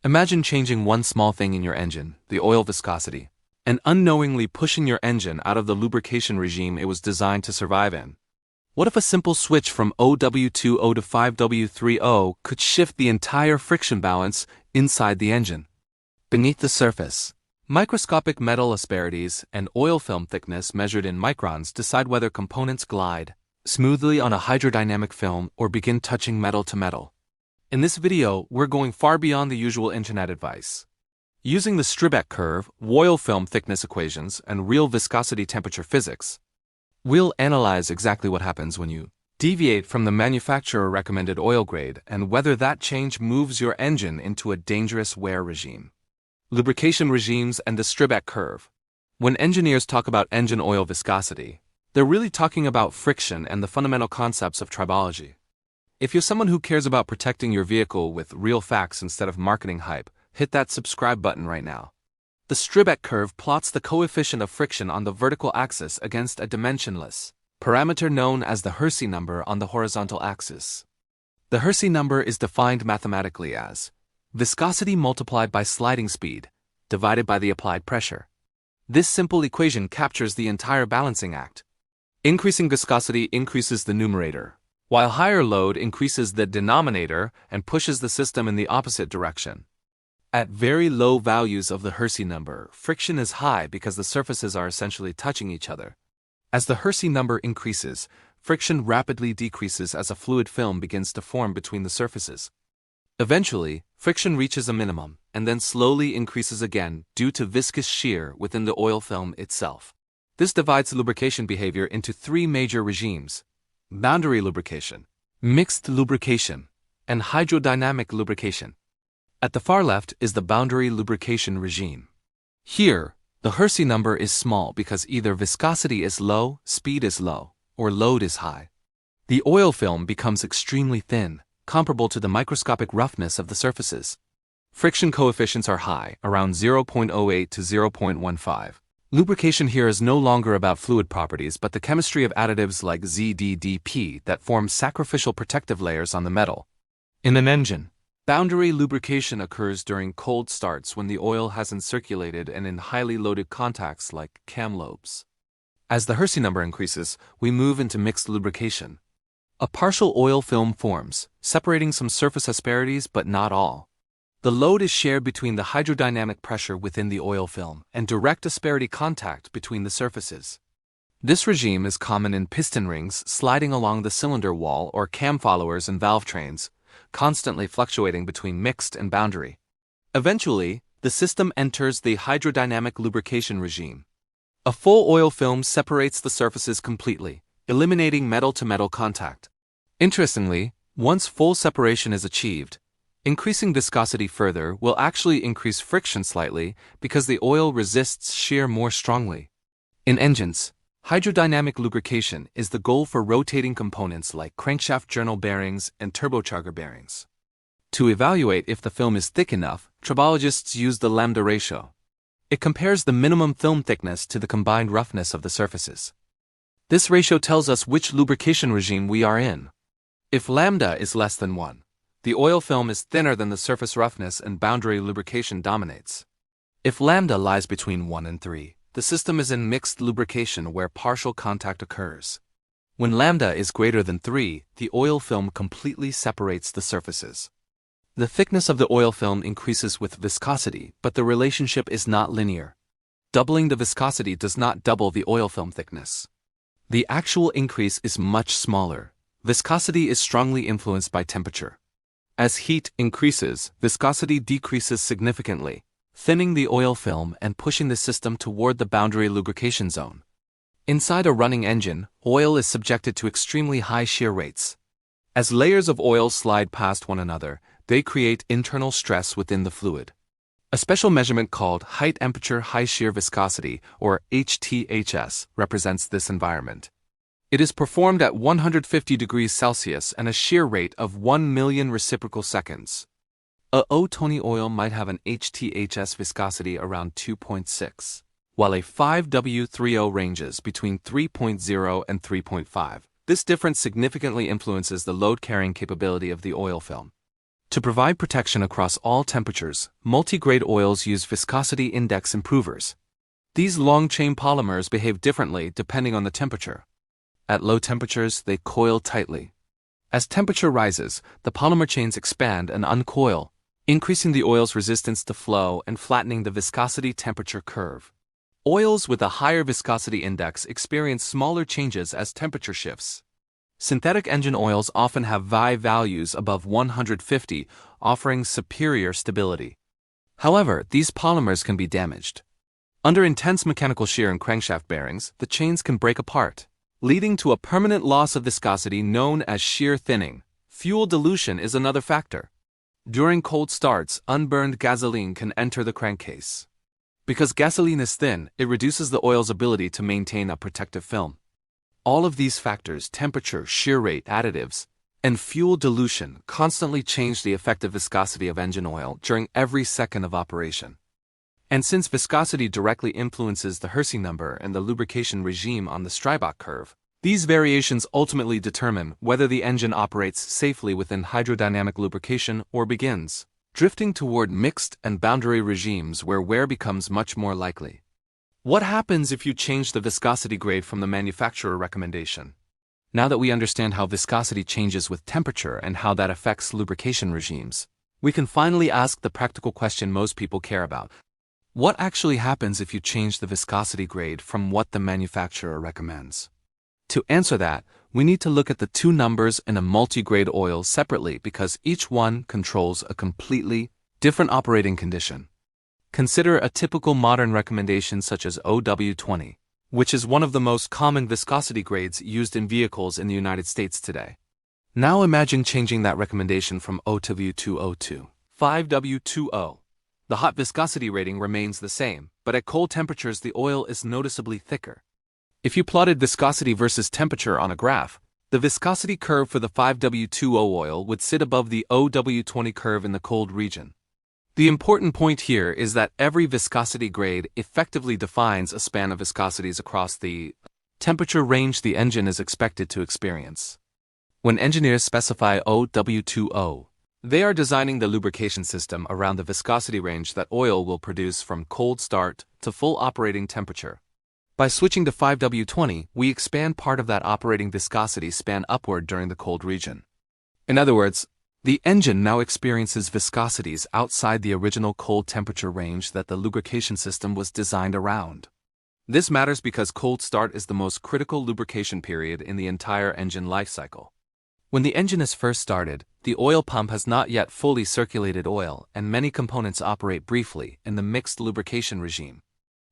Imagine changing one small thing in your engine, the oil viscosity, and unknowingly pushing your engine out of the lubrication regime it was designed to survive in. What if a simple switch from OW20 to 5W30 could shift the entire friction balance inside the engine? Beneath the surface, microscopic metal asperities and oil film thickness measured in microns decide whether components glide smoothly on a hydrodynamic film or begin touching metal to metal. In this video, we're going far beyond the usual internet advice. Using the Strebech curve, oil film thickness equations, and real viscosity temperature physics, we'll analyze exactly what happens when you deviate from the manufacturer-recommended oil grade and whether that change moves your engine into a dangerous wear regime. Lubrication regimes and the Strebech curve. When engineers talk about engine oil viscosity, they're really talking about friction and the fundamental concepts of tribology. If you're someone who cares about protecting your vehicle with real facts instead of marketing hype, hit that subscribe button right now. The Strebech curve plots the coefficient of friction on the vertical axis against a dimensionless parameter known as the Hersey number on the horizontal axis. The Hersey number is defined mathematically as viscosity multiplied by sliding speed, divided by the applied pressure. This simple equation captures the entire balancing act. Increasing viscosity increases the numerator, while higher load increases the denominator and pushes the system in the opposite direction. At very low values of the Hersey number, friction is high because the surfaces are essentially touching each other. As the Hersey number increases, friction rapidly decreases as a fluid film begins to form between the surfaces. Eventually, friction reaches a minimum and then slowly increases again due to viscous shear within the oil film itself. This divides lubrication behavior into three major regimes: boundary lubrication, mixed lubrication, and hydrodynamic lubrication. At the far left is the boundary lubrication regime. Here, the Hersey number is small because either viscosity is low, speed is low, or load is high. The oil film becomes extremely thin, comparable to the microscopic roughness of the surfaces. Friction coefficients are high, around 0.08 to 0.15. Lubrication here is no longer about fluid properties but the chemistry of additives like ZDDP that form sacrificial protective layers on the metal. In an engine, boundary lubrication occurs during cold starts when the oil hasn't circulated and in highly loaded contacts like cam lobes. As the Hersey number increases, we move into mixed lubrication. A partial oil film forms, separating some surface asperities but not all. The load is shared between the hydrodynamic pressure within the oil film and direct asperity contact between the surfaces. This regime is common in piston rings sliding along the cylinder wall or cam followers and valve trains, constantly fluctuating between mixed and boundary. Eventually, the system enters the hydrodynamic lubrication regime. A full oil film separates the surfaces completely, eliminating metal-to-metal contact. Interestingly, once full separation is achieved, increasing viscosity further will actually increase friction slightly because the oil resists shear more strongly. In engines, hydrodynamic lubrication is the goal for rotating components like crankshaft journal bearings and turbocharger bearings. To evaluate if the film is thick enough, tribologists use the lambda ratio. It compares the minimum film thickness to the combined roughness of the surfaces. This ratio tells us which lubrication regime we are in. If lambda is less than 1, the oil film is thinner than the surface roughness and boundary lubrication dominates. If lambda lies between 1 and 3, the system is in mixed lubrication where partial contact occurs. When lambda is greater than 3, the oil film completely separates the surfaces. The thickness of the oil film increases with viscosity, but the relationship is not linear. Doubling the viscosity does not double the oil film thickness. The actual increase is much smaller. Viscosity is strongly influenced by temperature. As heat increases, viscosity decreases significantly, thinning the oil film and pushing the system toward the boundary lubrication zone. Inside a running engine, oil is subjected to extremely high shear rates. As layers of oil slide past one another, they create internal stress within the fluid. A special measurement called height temperature high shear viscosity, or HTHS, represents this environment. It is performed at 150 degrees Celsius and a shear rate of 1 million reciprocal seconds. A O20 oil might have an HTHS viscosity around 2.6, while a 5W30 ranges between 3.0 and 3.5. This difference significantly influences the load-carrying capability of the oil film. To provide protection across all temperatures, multi-grade oils use viscosity index improvers. These long-chain polymers behave differently depending on the temperature. At low temperatures, they coil tightly. As temperature rises, the polymer chains expand and uncoil, increasing the oil's resistance to flow and flattening the viscosity temperature curve. Oils with a higher viscosity index experience smaller changes as temperature shifts. Synthetic engine oils often have VI values above 150, offering superior stability. However, these polymers can be damaged. Under intense mechanical shear in crankshaft bearings, the chains can break apart, leading to a permanent loss of viscosity known as shear thinning. Fuel dilution is another factor. During cold starts, unburned gasoline can enter the crankcase. Because gasoline is thin, it reduces the oil's ability to maintain a protective film. All of these factors, temperature, shear rate, additives, and fuel dilution, constantly change the effective viscosity of engine oil during every second of operation. And since viscosity directly influences the Hersey number and the lubrication regime on the Streibach curve, these variations ultimately determine whether the engine operates safely within hydrodynamic lubrication or begins drifting toward mixed and boundary regimes where wear becomes much more likely. What happens if you change the viscosity grade from the manufacturer recommendation? Now that we understand how viscosity changes with temperature and how that affects lubrication regimes, we can finally ask the practical question most people care about. What actually happens if you change the viscosity grade from what the manufacturer recommends? To answer that, we need to look at the two numbers in a multi-grade oil separately because each one controls a completely different operating condition. Consider a typical modern recommendation such as OW20, which is one of the most common viscosity grades used in vehicles in the United States today. Now imagine changing that recommendation from OW20 to 5W20. The hot viscosity rating remains the same, but at cold temperatures the oil is noticeably thicker. If you plotted viscosity versus temperature on a graph, the viscosity curve for the 5W20 oil would sit above the OW20 curve in the cold region. The important point here is that every viscosity grade effectively defines a span of viscosities across the temperature range the engine is expected to experience. When engineers specify OW20, they are designing the lubrication system around the viscosity range that oil will produce from cold start to full operating temperature. By switching to 5W20, we expand part of that operating viscosity span upward during the cold region. In other words, the engine now experiences viscosities outside the original cold temperature range that the lubrication system was designed around. This matters because cold start is the most critical lubrication period in the entire engine life cycle. When the engine is first started, the oil pump has not yet fully circulated oil and many components operate briefly in the mixed lubrication regime.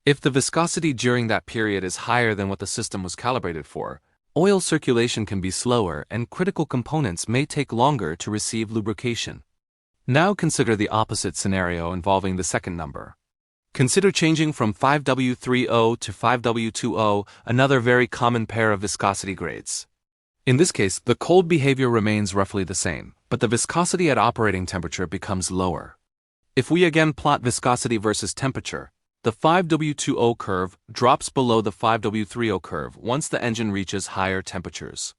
If the viscosity during that period is higher than what the system was calibrated for, oil circulation can be slower and critical components may take longer to receive lubrication. Now consider the opposite scenario involving the second number. Consider changing from 5W30 to 5W20, another very common pair of viscosity grades. In this case, the cold behavior remains roughly the same, but the viscosity at operating temperature becomes lower. If we again plot viscosity versus temperature, the 5W20 curve drops below the 5W30 curve once the engine reaches higher temperatures.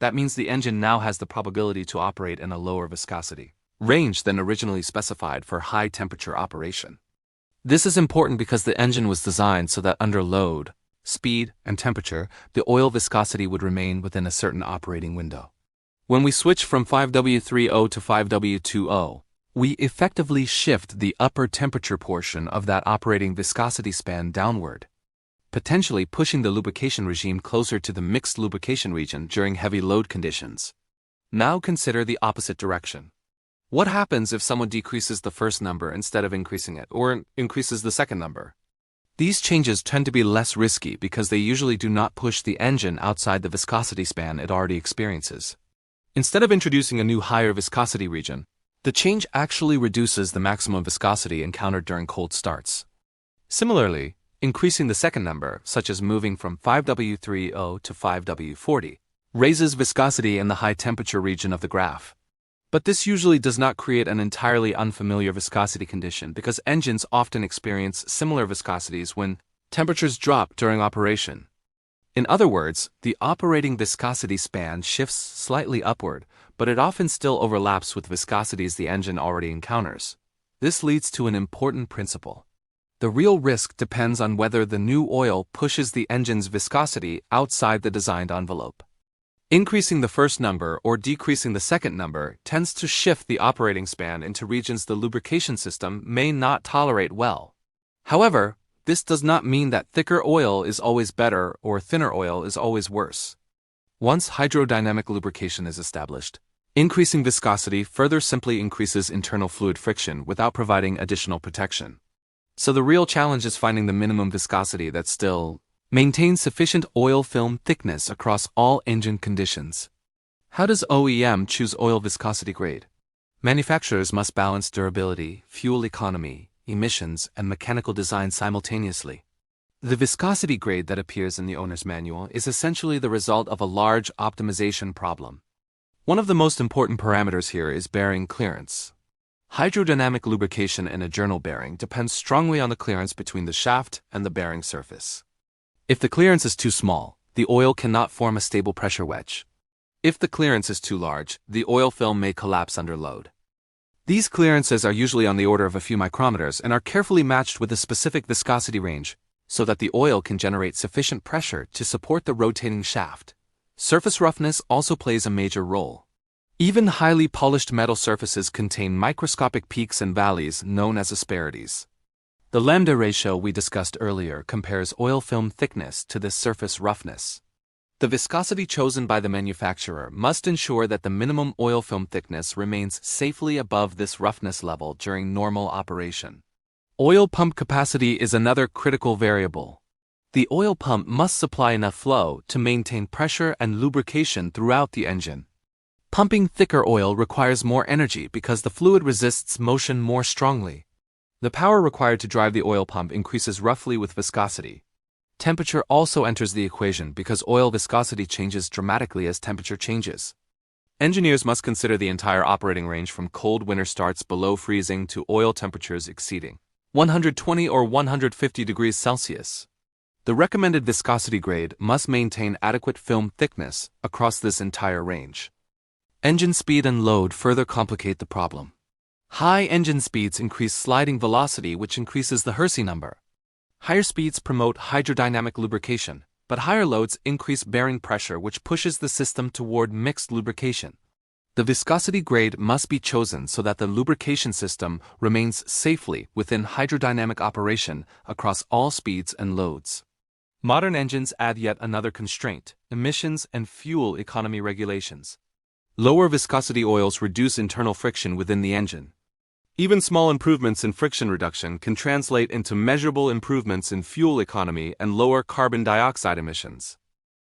That means the engine now has the probability to operate in a lower viscosity range than originally specified for high temperature operation. This is important because the engine was designed so that under load, speed, and temperature, the oil viscosity would remain within a certain operating window. When we switch from 5W30 to 5W20, we effectively shift the upper temperature portion of that operating viscosity span downward, potentially pushing the lubrication regime closer to the mixed lubrication region during heavy load conditions. Now consider the opposite direction. What happens if someone decreases the first number instead of increasing it, or increases the second number? These changes tend to be less risky because they usually do not push the engine outside the viscosity span it already experiences. Instead of introducing a new higher viscosity region, the change actually reduces the maximum viscosity encountered during cold starts. Similarly, increasing the second number, such as moving from 5W30 to 5W40, raises viscosity in the high temperature region of the graph. But this usually does not create an entirely unfamiliar viscosity condition because engines often experience similar viscosities when temperatures drop during operation. In other words, the operating viscosity span shifts slightly upward, but it often still overlaps with viscosities the engine already encounters. This leads to an important principle. The real risk depends on whether the new oil pushes the engine's viscosity outside the designed envelope. Increasing the first number or decreasing the second number tends to shift the operating span into regions the lubrication system may not tolerate well. However, this does not mean that thicker oil is always better or thinner oil is always worse. Once hydrodynamic lubrication is established, increasing viscosity further simply increases internal fluid friction without providing additional protection. So the real challenge is finding the minimum viscosity that still maintains sufficient oil film thickness across all engine conditions. How does OEM choose oil viscosity grade? Manufacturers must balance durability, fuel economy, emissions, and mechanical design simultaneously. The viscosity grade that appears in the owner's manual is essentially the result of a large optimization problem. One of the most important parameters here is bearing clearance. Hydrodynamic lubrication in a journal bearing depends strongly on the clearance between the shaft and the bearing surface. If the clearance is too small, the oil cannot form a stable pressure wedge. If the clearance is too large, the oil film may collapse under load. These clearances are usually on the order of a few micrometers and are carefully matched with a specific viscosity range so that the oil can generate sufficient pressure to support the rotating shaft. Surface roughness also plays a major role. Even highly polished metal surfaces contain microscopic peaks and valleys known as asperities. The lambda ratio we discussed earlier compares oil film thickness to this surface roughness. The viscosity chosen by the manufacturer must ensure that the minimum oil film thickness remains safely above this roughness level during normal operation. Oil pump capacity is another critical variable. The oil pump must supply enough flow to maintain pressure and lubrication throughout the engine. Pumping thicker oil requires more energy because the fluid resists motion more strongly. The power required to drive the oil pump increases roughly with viscosity. Temperature also enters the equation because oil viscosity changes dramatically as temperature changes. Engineers must consider the entire operating range from cold winter starts below freezing to oil temperatures exceeding 120 or 150 degrees Celsius. The recommended viscosity grade must maintain adequate film thickness across this entire range. Engine speed and load further complicate the problem. High engine speeds increase sliding velocity, which increases the Hersey number. Higher speeds promote hydrodynamic lubrication, but higher loads increase bearing pressure, which pushes the system toward mixed lubrication. The viscosity grade must be chosen so that the lubrication system remains safely within hydrodynamic operation across all speeds and loads. Modern engines add yet another constraint: emissions and fuel economy regulations. Lower viscosity oils reduce internal friction within the engine. Even small improvements in friction reduction can translate into measurable improvements in fuel economy and lower carbon dioxide emissions.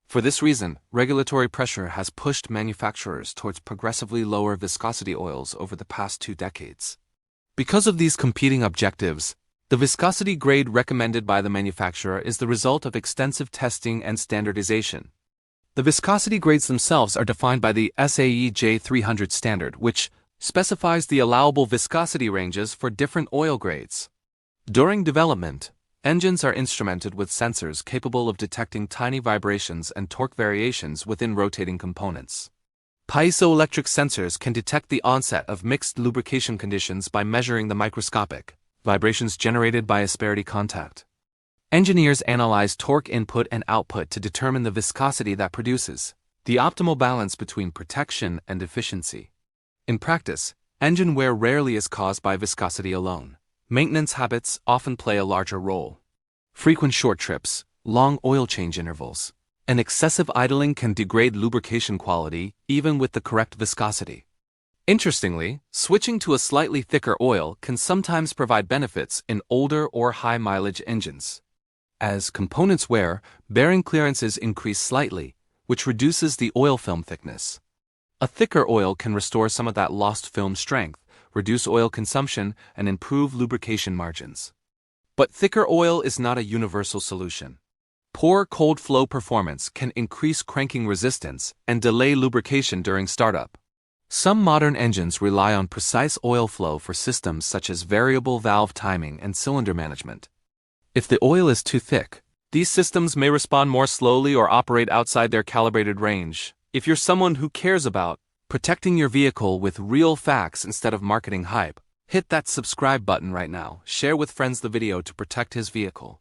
For this reason, regulatory pressure has pushed manufacturers towards progressively lower viscosity oils over the past 2 decades. Because of these competing objectives, the viscosity grade recommended by the manufacturer is the result of extensive testing and standardization. The viscosity grades themselves are defined by the SAE J300 standard, which specifies the allowable viscosity ranges for different oil grades. During development, engines are instrumented with sensors capable of detecting tiny vibrations and torque variations within rotating components. Piezoelectric sensors can detect the onset of mixed lubrication conditions by measuring the microscopic vibrations generated by asperity contact. Engineers analyze torque input and output to determine the viscosity that produces the optimal balance between protection and efficiency. In practice, engine wear rarely is caused by viscosity alone. Maintenance habits often play a larger role. Frequent short trips, long oil change intervals, and excessive idling can degrade lubrication quality even with the correct viscosity. Interestingly, switching to a slightly thicker oil can sometimes provide benefits in older or high-mileage engines. As components wear, bearing clearances increase slightly, which reduces the oil film thickness. A thicker oil can restore some of that lost film strength, reduce oil consumption, and improve lubrication margins. But thicker oil is not a universal solution. Poor cold flow performance can increase cranking resistance and delay lubrication during startup. Some modern engines rely on precise oil flow for systems such as variable valve timing and cylinder management. If the oil is too thick, these systems may respond more slowly or operate outside their calibrated range. If you're someone who cares about Protecting your vehicle with real facts instead of marketing hype. Hit that subscribe button right now. Share with friends the video to protect his vehicle.